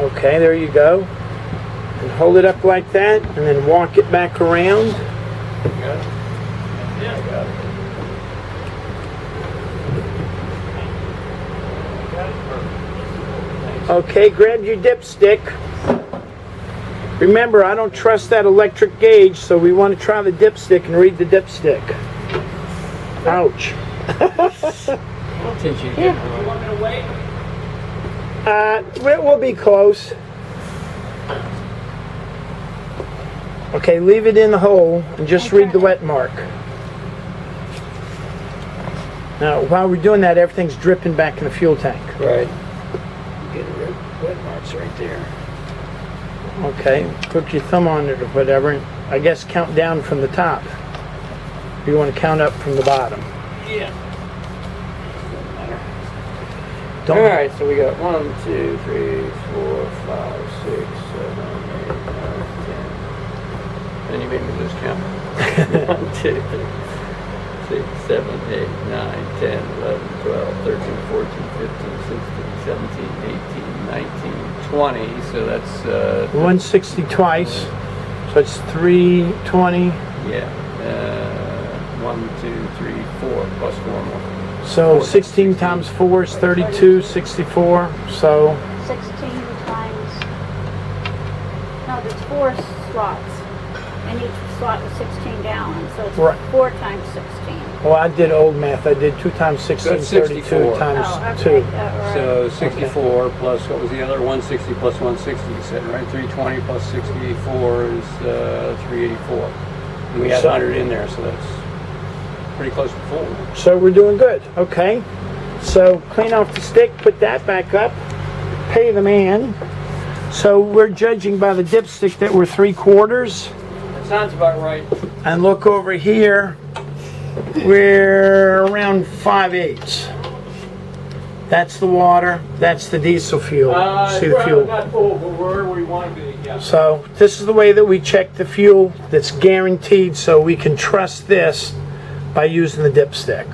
Okay, there you go. And hold it up like that, and then walk it back around. You got it? Yeah, I got it. Okay, grab your dipstick. Remember, I don't trust that electric gauge, so we want to try the dipstick and read the dipstick. Ouch. I'll teach you again. You want me to wait? We'll be close. Okay, leave it in the hole and just read the wet mark. Now, while we're doing that, everything's dripping back in the fuel tank. Right. Get rid of wet marks right there. Okay, put your thumb on it or whatever. I guess count down from the top. You want to count up from the bottom. Yeah. Doesn't matter. Don't. All right, so we got 1, 2, 3, 4, 5, 6, 7, 8, 9, 10. And you made me lose count. 1, 2, 3, 6, 7, 8, 9, 10, 11, 12, 13, 14, 15, 16, 17, 18, 19, 20. So that's 160 twice. So it's 320. yeah. 1, 2, 3, 4 plus 4 more. So 16 times 4 is 32, 64. So 16 times, no, there's 4 slots, and each slot is 16 gallons, so it's Right. 4 times 16. well, I did old math. I did 2 times 16, That's 32 64. times Oh, 2. okay, right. So 64 plus, what was the other? 160 plus 160, you said, right? 320 plus 64 is 384. And we had So- 100 in there, so that's pretty close to full. So we're doing good. Okay. So clean off the stick, put that back up, pay the man. So we're judging by the dipstick that we're 3/4. That sounds about right. And look over here, we're around 5/8. That's the water, that's the diesel fuel. See the fuel. Not full, but we're where we want to be, yeah. So this is the way that we check the fuel that's guaranteed, so we can trust this by using the dipstick.